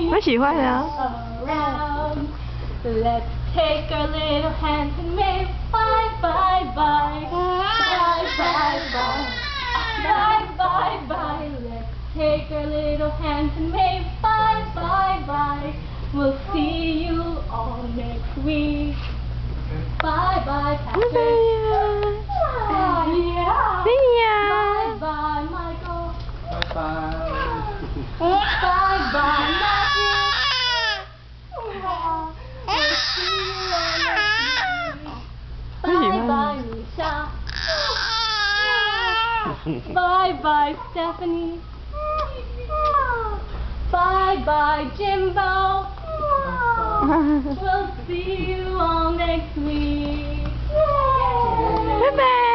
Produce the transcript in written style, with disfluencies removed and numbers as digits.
我喜欢啊。Let's take our little hands and make bye bye bye bye bye bye bye bye bye. Let's take our little hands and make bye bye bye. We'll see you all next week. Bye bye, Patrick. Yeah. See ya. Bye bye, Michael. Bye bye. Bye bye, Matthew. We'll see you all next week. Bye bye, Nisha. Bye bye, Stephanie. Bye bye, Jimbo. We'll see you all next week. Bye bye.